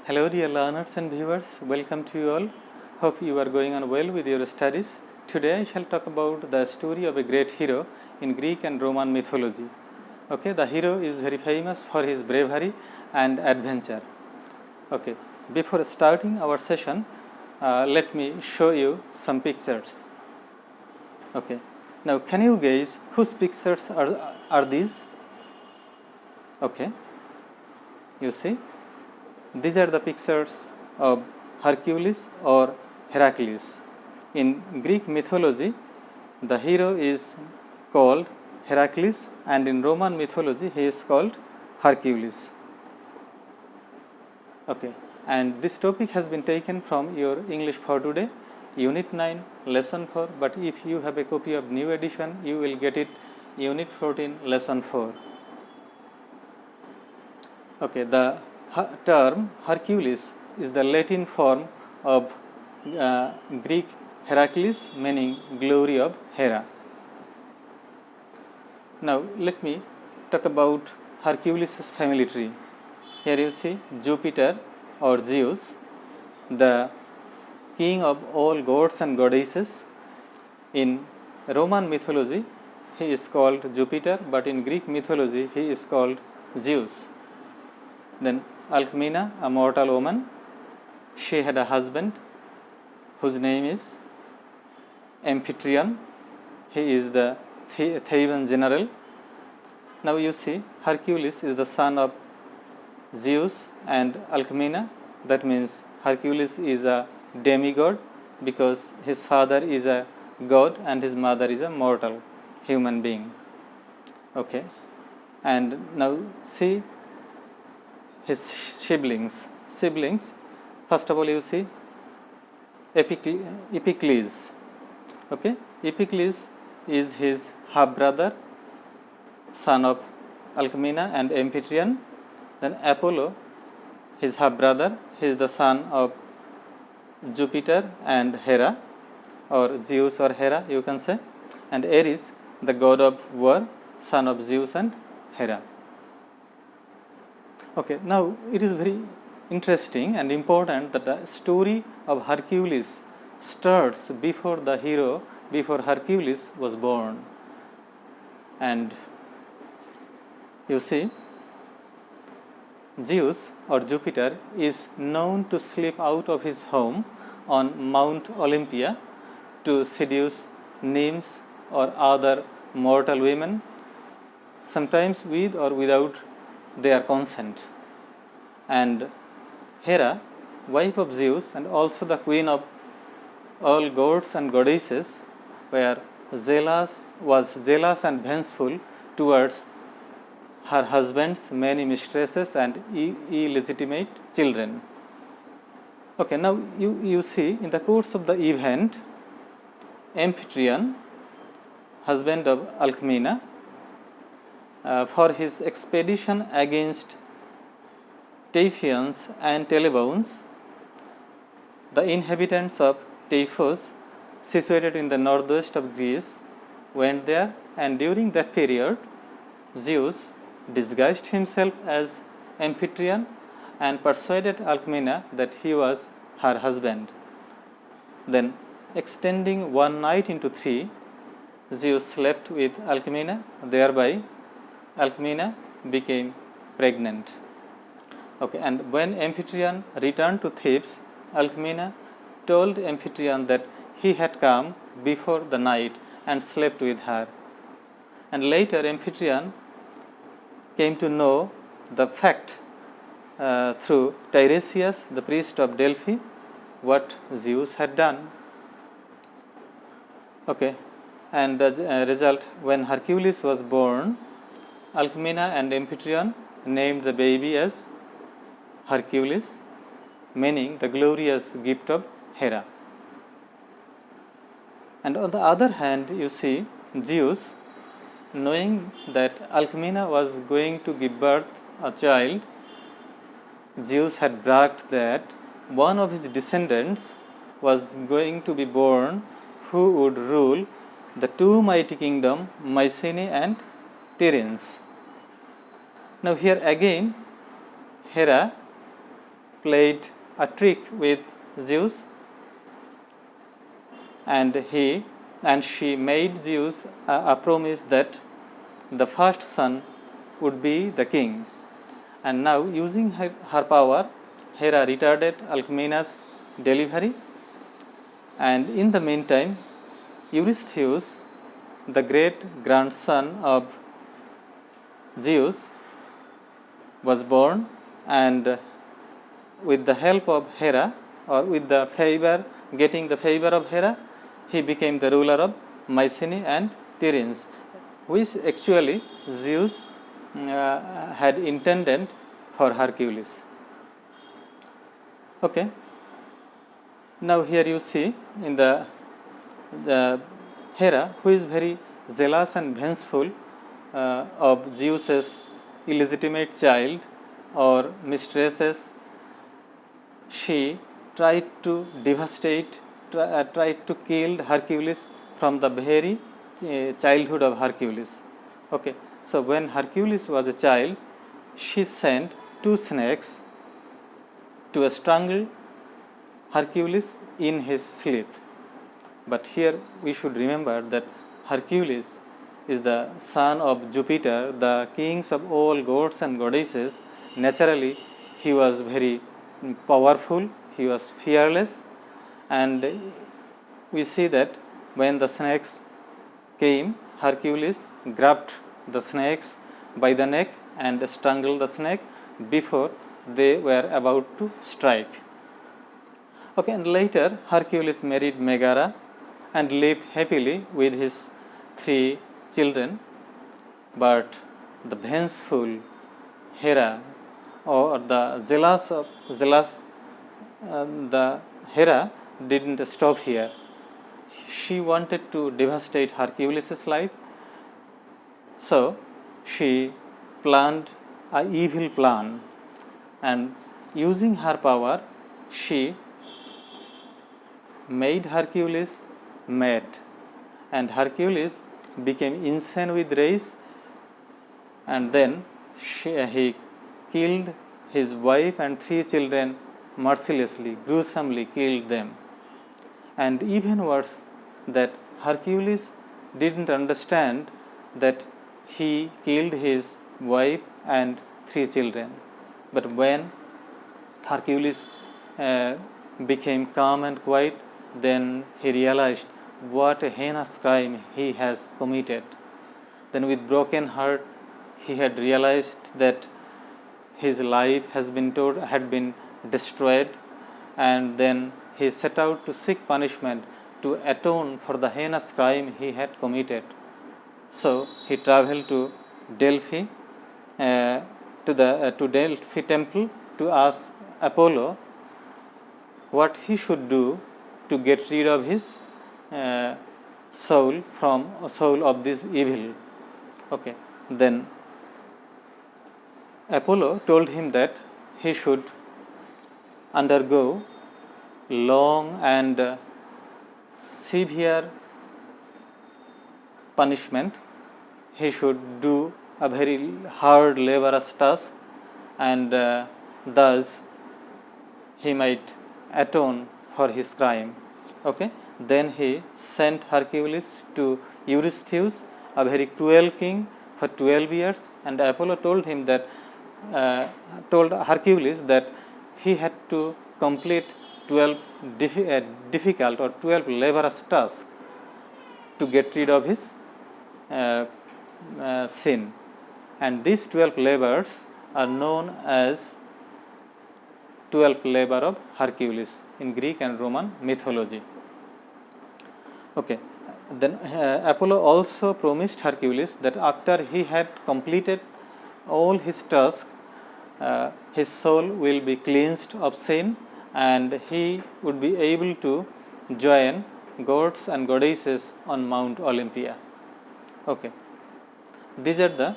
Hello dear learners and viewers, welcome to you all. Hope you are going on well with your studies. Today I shall talk about the story of a great hero in Greek and Roman mythology. Okay, the hero is very famous for his bravery and adventure. Okay, before starting our session, let me show you some pictures. Okay, now can you guess whose pictures are these? Okay, you see, these are the pictures of Hercules or Heracles. In Greek mythology, the hero is called Heracles, and in Roman mythology, he is called Hercules. Okay, and this topic has been taken from your English for today, Unit 9, Lesson 4. But if you have a copy of new edition, you will get it Unit 14, Lesson 4. Okay, the term Hercules is the Latin form of Greek Heracles, meaning glory of Hera. Now, let me talk about Hercules' family tree. Here you see Jupiter or Zeus, the king of all gods and goddesses. In Roman mythology, he is called Jupiter, but in Greek mythology, he is called Zeus. Then Alcmena, a mortal woman, she had a husband whose name is Amphitryon. He is the Theban general. Now you see Hercules is the son of Zeus and Alcmena. That means Hercules is a demigod because his father is a god and his mother is a mortal human being. Okay, and now see his siblings. First of all, you see Epicles. Okay, Epicles is his half brother, son of Alcmena and Amphitryon. Then Apollo, his half brother, he is the son of Jupiter and Hera, or Zeus or Hera, you can say. And Ares, the god of war, son of Zeus and Hera. Okay, now it is very interesting and important that the story of Hercules starts before the hero, before Hercules was born. And you see, Zeus or Jupiter is known to slip out of his home on Mount Olympia to seduce nymphs or other mortal women, sometimes with or without their consent. And Hera, wife of Zeus and also the queen of all gods and goddesses, was jealous and vengeful towards her husband's many mistresses and illegitimate children. Okay, now you see in the course of the event, Amphitryon, husband of Alcmena, for his expedition against Taphians and Teleboans, the inhabitants of Typhus, situated in the northwest of Greece, went there, and during that period, Zeus disguised himself as Amphitryon and persuaded Alcmena that he was her husband. Then, extending one night into three, Zeus slept with Alcmena, thereby Alcmena became pregnant. Okay, and when Amphitryon returned to Thebes, Alcmena told Amphitryon that he had come before the night and slept with her. And later Amphitryon came to know the fact through Tiresias, the priest of Delphi, what Zeus had done. Okay, and as a result, when Hercules was born, Alcmena and Amphitryon named the baby as Hercules, meaning the glorious gift of Hera. And on the other hand, you see Zeus, knowing that Alcmena was going to give birth a child, Zeus had bragged that one of his descendants was going to be born who would rule the two mighty kingdoms, Mycenae and Tiryns. Now here again, Hera played a trick with Zeus, and she made Zeus a promise that the first son would be the king. And now, using her power, Hera retarded Alcmena's delivery, and in the meantime, Eurystheus, the great grandson of Zeus, was born, and with the help of Hera, or with the favor, getting the favor of Hera, he became the ruler of Mycenae and Tiryns, which actually Zeus had intended for Hercules. Okay. Now here you see in the Hera, who is very zealous and vengeful of Zeus's illegitimate child or mistresses, she tried to devastate, tried to kill Hercules from the very childhood of Hercules. Okay. So when Hercules was a child, she sent 2 snakes to strangle Hercules in his sleep. But here we should remember that Hercules is the son of Jupiter, the kings of all gods and goddesses. Naturally, he was very powerful, he was fearless, and we see that when the snakes came, Hercules grabbed the snakes by the neck and strangled the snake before they were about to strike. Okay, and later Hercules married Megara and lived happily with his 3 children, but the vengeful Hera, or the the Hera didn't stop here. She wanted to devastate Hercules' life, so she planned an evil plan, and using her power, she made Hercules mad, and Hercules became insane with rage, and then he killed his wife and 3 children mercilessly, gruesomely killed them. And even worse, that Hercules didn't understand that he killed his wife and 3 children. But when Hercules became calm and quiet, then he realized what a heinous crime he has committed. Then with broken heart, he had realized that his life had been destroyed, and then he set out to seek punishment to atone for the heinous crime he had committed. So he traveled to Delphi, to Delphi temple, to ask Apollo what he should do to get rid of his soul of this evil. Okay. Then Apollo told him that he should undergo long and severe punishment. He should do a very hard laborious task, and thus he might atone for his crime. Okay. Then he sent Hercules to Eurystheus, a very cruel king, for 12 years, and Apollo told him that told Hercules that he had to complete 12 difficult or 12 laborious tasks to get rid of his sin, and these 12 labors are known as 12 labor of Hercules in Greek and Roman mythology. Okay. Then Apollo also promised Hercules that after he had completed all his tasks, his soul will be cleansed of sin, and he would be able to join gods and goddesses on Mount Olympia. Okay. These are the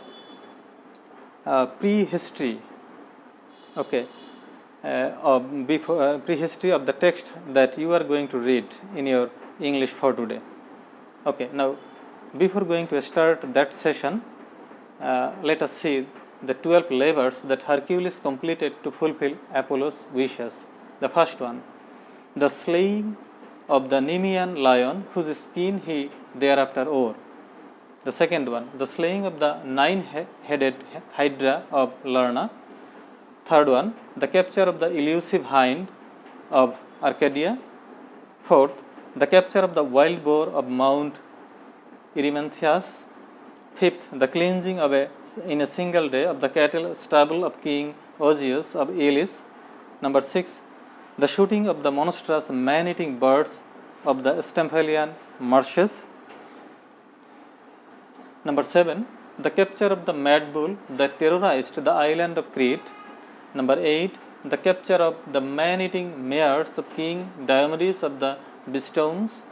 prehistory. Okay. Prehistory of the text that you are going to read in your English for today. Okay. Now, before going to start that session, let us see the 12 labors that Hercules completed to fulfill Apollo's wishes. The first one, the slaying of the Nemean lion whose skin he thereafter wore. The second one, the slaying of the 9-headed Hydra of Lerna. Third one, the capture of the elusive hind of Arcadia. Fourth, the capture of the wild boar of Mount Erymanthus. Fifth, the cleansing in a single day of the cattle stable of King Ozius of Elis. Number 6, the shooting of the monstrous man-eating birds of the Stymphalian marshes. Number 7, the capture of the mad bull that terrorized the island of Crete. Number 8, the capture of the man-eating mares of King Diomedes of the Bistomes.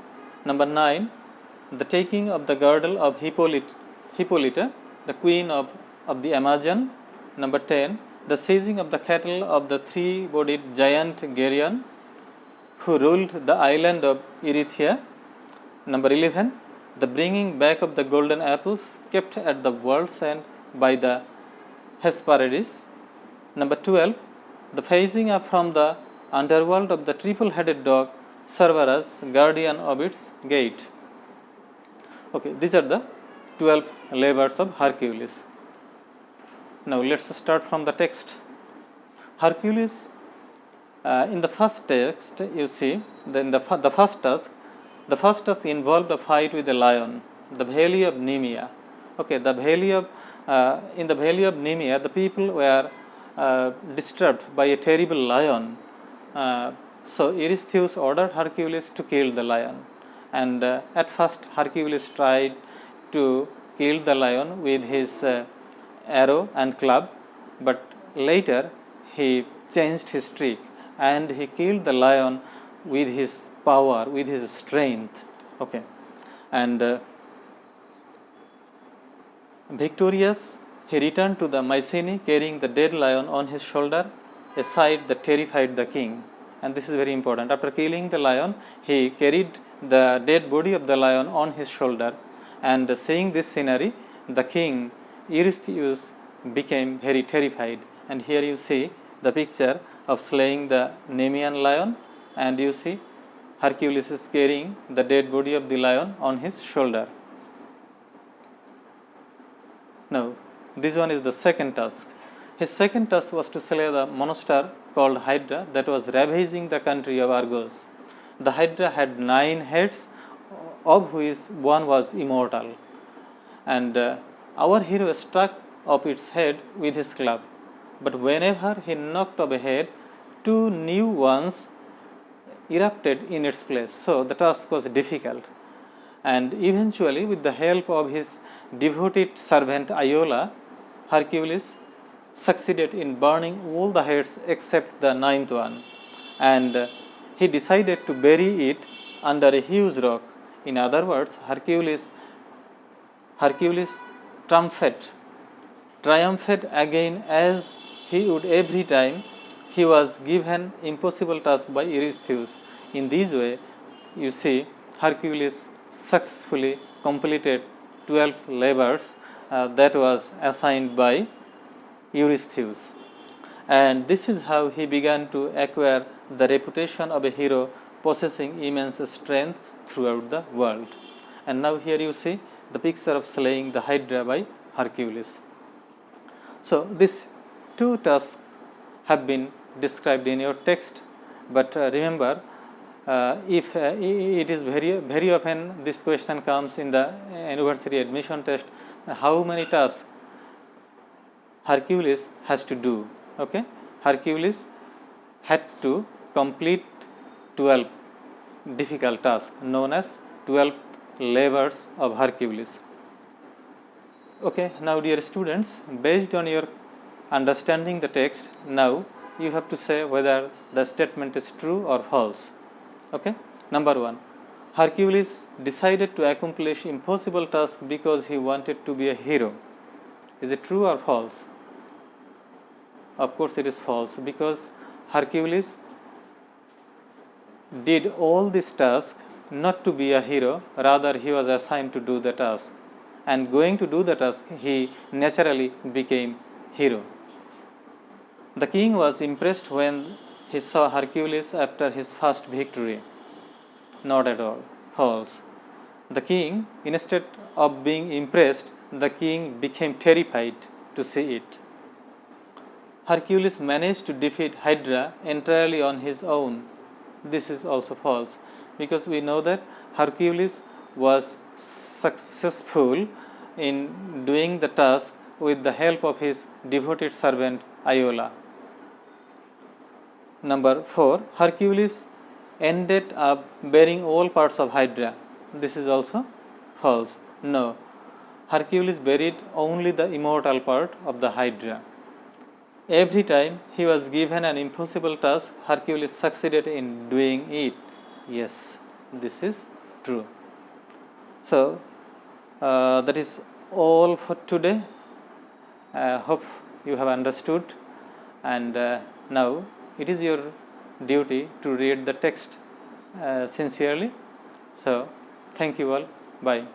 Number 9, the taking of the girdle of Hippolyta, the queen of the Amazon. Number 10, the seizing of the cattle of the three-bodied giant Geryon, who ruled the island of Erythea. Number 11, the bringing back of the golden apples kept at the world's end by the Hesperides. Number 12, the phasing up from the underworld of the triple-headed dog Cerberus, guardian of its gate. Okay, these are the 12 labors of Hercules. Now let us start from the text. Hercules, in the first text, you see, the first task involved a fight with a lion, the Valley of Nemea. Okay, in the Valley of Nemea, the people were disturbed by a terrible lion. So Eurystheus ordered Hercules to kill the lion, and at first Hercules tried to kill the lion with his arrow and club, but later he changed his trick and he killed the lion with his power, with his strength. Okay, and victorious, he returned to the Mycenae carrying the dead lion on his shoulder, a sight that terrified the king. And this is very important. After killing the lion, he carried the dead body of the lion on his shoulder, and seeing this scenery, the king Eurystheus became very terrified. And here you see the picture of slaying the Nemean lion, and you see Hercules is carrying the dead body of the lion on his shoulder. Now, this one is the second task. His second task was to slay the monster called Hydra that was ravaging the country of Argos. The Hydra had 9 heads, of which one was immortal, and our hero struck off its head with his club. But whenever he knocked off a head, 2 new ones erupted in its place. So the task was difficult, and eventually, with the help of his devoted servant Iola, Hercules succeeded in burning all the heads except the 9th one, and he decided to bury it under a huge rock. In other words, Hercules triumphed again, as he would every time he was given impossible task by Eurystheus. In this way, you see, Hercules successfully completed 12 labors that was assigned by Eurystheus, and this is how he began to acquire the reputation of a hero possessing immense strength throughout the world. And now here you see the picture of slaying the Hydra by Hercules. So these 2 tasks have been described in your text, but remember, if it is very often this question comes in the university admission test, how many tasks Hercules has to do. Okay, Hercules had to complete 12 difficult tasks known as 12 labors of Hercules. Okay, now dear students, based on your understanding the text, now you have to say whether the statement is true or false. Okay, number 1, Hercules decided to accomplish impossible tasks because he wanted to be a hero. Is it true or false? Of course it is false, because Hercules did all this task not to be a hero, rather he was assigned to do the task, and going to do the task he naturally became hero. The king was impressed when he saw Hercules after his first victory. Not at all. False. The king, instead of being impressed, the king became terrified to see it. Hercules managed to defeat Hydra entirely on his own. This is also false, because we know that Hercules was successful in doing the task with the help of his devoted servant Iola. Number 4, Hercules ended up bearing all parts of Hydra. This is also false. No, Hercules buried only the immortal part of the Hydra. Every time he was given an impossible task, Hercules succeeded in doing it. Yes, this is true. So, that is all for today. I hope you have understood, and now it is your duty to read the text sincerely. So, thank you all. Bye.